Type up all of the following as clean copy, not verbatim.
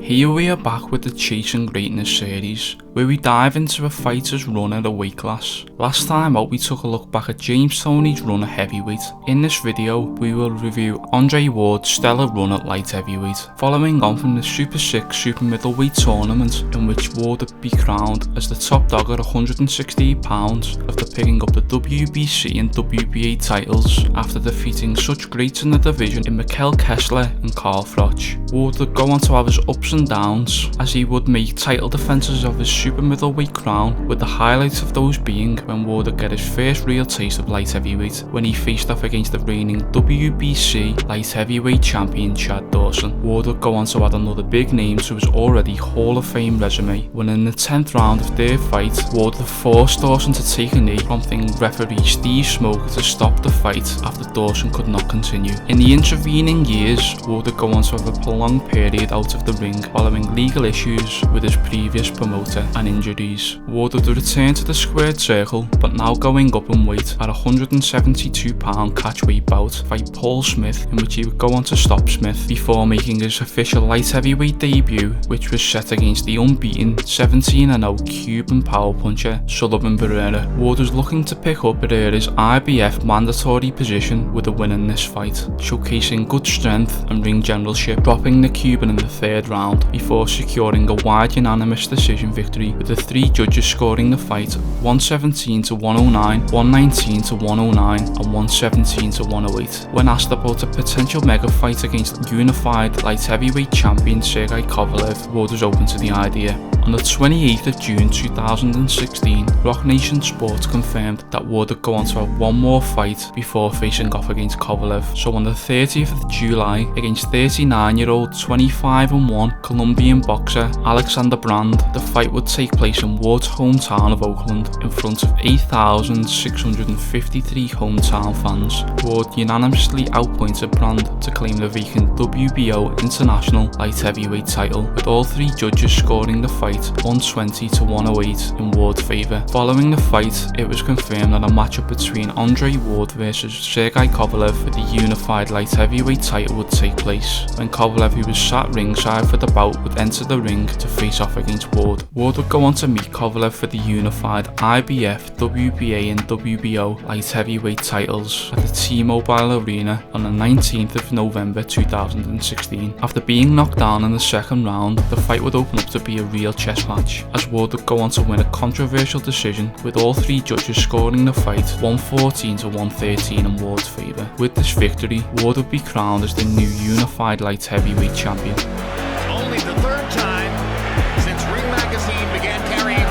Here we are back with the Chasing Greatness series, where we dive into a fighter's run at a weight class. Last time out we took a look back at James Toney's run at heavyweight. In this video we will review Andre Ward's stellar run at light heavyweight, following on from the Super 6 super middleweight tournament in which Ward would be crowned as the top dog at 168 pounds after picking up the WBC and WBA titles after defeating such greats in the division in Mikkel Kessler and Carl Froch. Ward would go on to have his ups and downs, as he would make title defences of his super middleweight crown, with the highlights of those being when Ward would get his first real taste of light heavyweight when he faced off against the reigning WBC light heavyweight champion Chad Dawson. Ward would go on to add another big name to his already Hall of Fame resume when in the 10th round of their fight, Ward would force Dawson to take a knee, prompting referee Steve Smoker to stop the fight after Dawson could not continue. In the intervening years, Ward would go on to have a prolonged period out of the ring following legal issues with his previous promoter and injuries. Ward would return to the squared circle, but now going up in weight at a 172 pound catchweight bout fight Paul Smith, in which he would go on to stop Smith before making his official light heavyweight debut, which was set against the unbeaten 17-0 Cuban power puncher Sullivan Barrera. Ward was looking to pick up Barrera's IBF mandatory position with a win in this fight, showcasing good strength and ring generalship, dropping the Cuban in the 3rd round before securing a wide unanimous decision victory, with the 3 judges scoring the fight 117 to 109, 119 to 109 and 117 to 108. When asked about a potential mega fight against unified light heavyweight champion Sergey Kovalev, Ward was open to the idea. On the 28th of June 2016, Rock Nation Sports confirmed that Ward would go on to have one more fight before facing off against Kovalev. So on the 30th of July, against 39-year-old 25-1 Colombian boxer Alexander Brand, the fight would take place in Ward's hometown of Oakland in front of 8,653 hometown fans. Ward unanimously outpointed Brand to claim the vacant WBO International Light Heavyweight title, with all 3 judges scoring the fight 120 to 108 in Ward's favour. Following the fight, it was confirmed that a matchup between Andre Ward versus Sergey Kovalev for the unified light heavyweight title would take place, when Kovalev, who was sat ringside for the bout, would enter the ring to face off against Ward. Ward would go on to meet Kovalev for the unified IBF, WBA and WBO light heavyweight titles at the T-Mobile Arena on the 19th of November 2016. After being knocked down in the 2nd round, the fight would open up to be a real chess match, as Ward would go on to win a controversial decision, with all 3 judges scoring the fight 114 to 113 in Ward's favour. With this victory, Ward would be crowned as the new unified light heavyweight champion. Only the 3rd time since Ring Magazine began carrying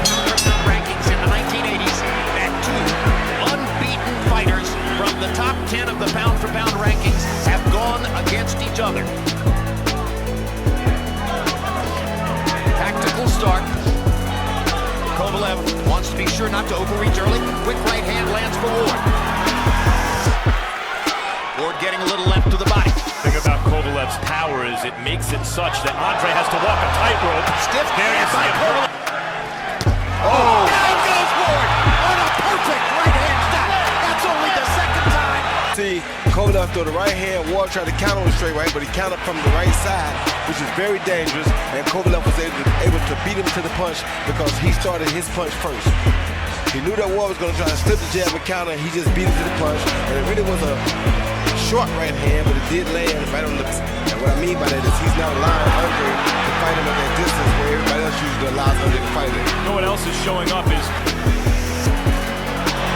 rankings in the 1980s that 2 unbeaten fighters from the top 10 of the pound-for-pound rankings have gone against each other. Tactical start. Kovalev wants to be sure not to overreach early. Quick right hand lands for Ward. Ward getting a little left to the body. The thing about Kovalev's power is it makes it such that Andre has to walk a tightrope. Stiff There you by see him. Kovalev. Oh! Down goes Ward on a perfect right hand stop. That's only the 2nd time. See, Kovalev threw the right hand, Ward tried to counter with straight right, but he countered from the right side, which is very dangerous, and Kovalev was able to beat him to the punch because he started his punch first. He knew that Ward was going to try to slip the jab and counter, he just beat him to the punch, and it really was a short right hand, but it did land right on the... And what I mean by that is he's not allowing Andre to fight him at that distance where everybody else usually allows Andre to fight him. You know what else is showing up is...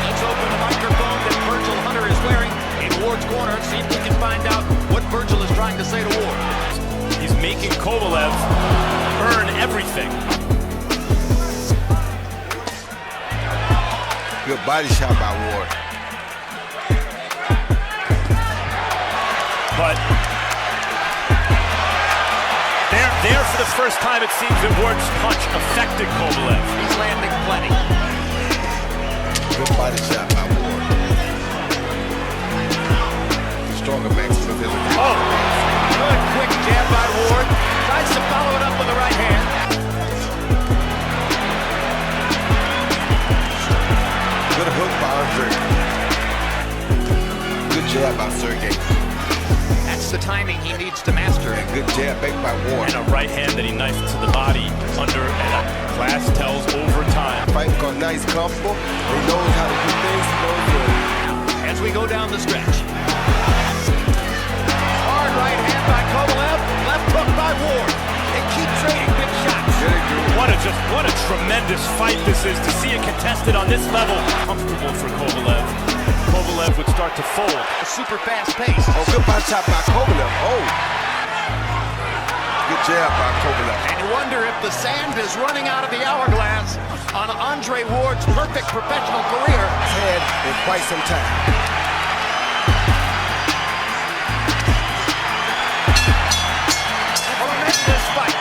Let's open the microphone that Virgil Hunter is wearing in Ward's corner and see if we can find out what Virgil is trying to say to Ward. He's making Kovalev earn everything. Good body shot by Ward. But there for the first time it seems that Ward's punch affected Kovalev. He's landing plenty. Good body shot by Ward. Stronger Maximus is a Good quick jab by Ward. Tries to follow it up with the right hand. Good hook by Andre. Good jab by Sergey. That's the the timing he needs to master. And good jab back by Ward. And a right hand that he knifed to the body under, and a class tells overtime. Fight because now he's comfortable. He knows how to do things. He knows to... As we go down the stretch. Hard right hand by Kovalev. Left hook by Ward. They keep trading big shots. What a tremendous fight this is to see it contested on this level. Comfortable for Kovalev. Kovalev would start to fold. A super fast pace. Oh, good body shot by Kovalev. Oh. Good jab by Kovalev. And you wonder if the sand is running out of the hourglass on Andre Ward's perfect professional career. Had in quite some time. Tremendous fight.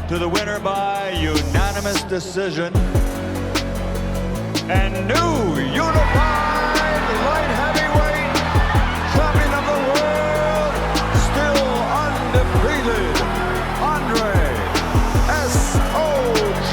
To the winner by unanimous decision, and new unified light heavyweight champion of the world, still undefeated, Andre S.O.G.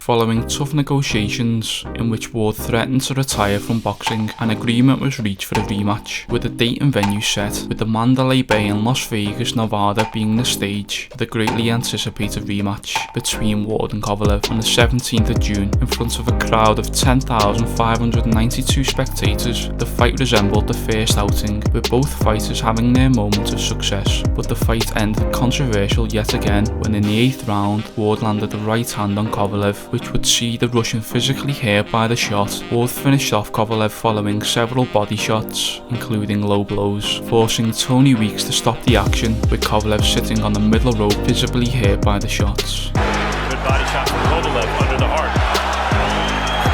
Following tough negotiations in which Ward threatened to retire from boxing, an agreement was reached for a rematch, with a date and venue set, with the Mandalay Bay in Las Vegas, Nevada being the stage for the greatly anticipated rematch between Ward and Kovalev on the 17th of June in front of a crowd of 10,592 spectators. The fight resembled the first outing, with both fighters having their moments of success, but the fight ended controversial yet again when in the 8th round Ward landed a right hand on Kovalev, which would see the Russian physically hurt by the shot. Ward finished off Kovalev following several body shots, including low blows, forcing Tony Weeks to stop the action, with Kovalev sitting on the middle rope visibly hurt by the shots. Good body shot from Kovalev under the heart.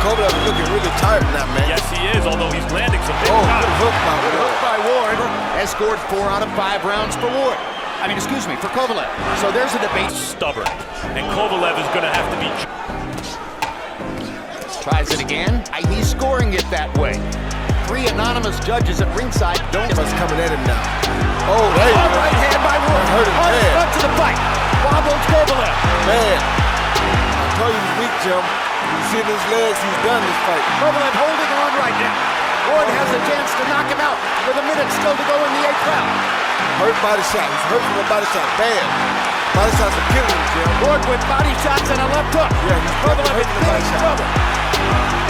Kovalev is looking really tired now, man. Yes, he is, although he's landing some big good shots. hook by Good Ward. hook by Ward has scored 4 out of 5 rounds for Ward. For Kovalev. So there's a debate. Stubborn. And Kovalev is going to have to be... Tries it again. He's scoring it that way. 3 anonymous judges at ringside don't... What's coming at him now? Oh, hey. Hard right hand by Ward. Hurt him On the bad. front to the fight. Wobbles Kovalev. Man, I told you he's weak, Jim. You see his legs, he's done this fight. Kovalev holding on right now. Ward has a chance to knock him out with a minute still to go in the 8th round. Hurt body shot. He's hurt from a body shot. Bad. Body shots are killing him, Jim. Ward with body shots and a left hook. Yeah, he's Kovalev hurt in from a body big shot. trouble.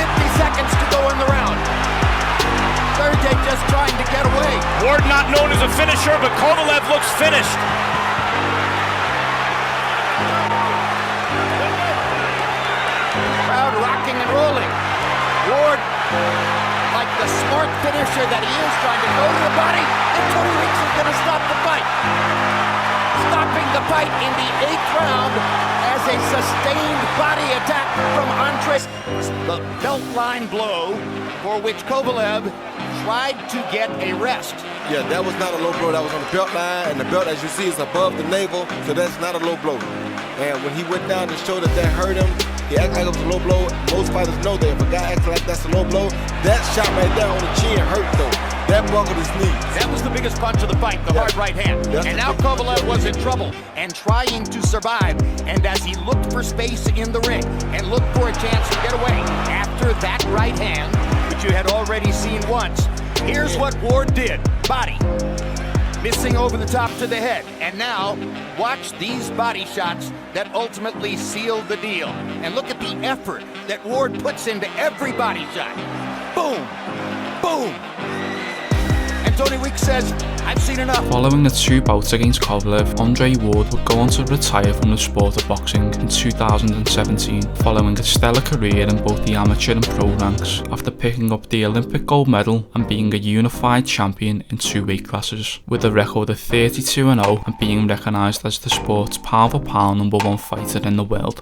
50 seconds to go in the round. Sergey just trying to get away. Ward not known as a finisher, but Kovalev looks finished. Crowd rocking and rolling. Ward, like the smart finisher that he is, trying to go to the body, and Tony Weeks is going to stop the fight. Stopping the fight in the 8th round as a sustained body attack from Andres. The belt line blow for which Kovalev tried to get a rest. Yeah, that was not a low blow. That was on the belt line, and the belt, as you see, is above the navel, so that's not a low blow. And when he went down to show that hurt him, he acted like it was a low blow. Most fighters know that if a guy acts like that's a low blow, that shot right there on the chin hurt, though. That buckled his knee. That was the biggest punch of the fight, the hard right hand. That's And the now biggest Kovalev punch. was in trouble and trying to survive. And as he looked for space in the ring and looked for a chance to get away after that right hand, which you had already seen once, here's what Ward did. Body. Missing over the top to the head. And now, watch these body shots that ultimately sealed the deal. And look at the effort that Ward puts into every body shot. Boom! Boom! And Tony Weeks says, I've seen enough. Following the 2 bouts against Kovalev, Andre Ward would go on to retire from the sport of boxing in 2017, following a stellar career in both the amateur and pro ranks, after picking up the Olympic gold medal and being a unified champion in 2 weight classes, with a record of 32-0 and being recognised as the sport's pound-for-pound #1 fighter in the world.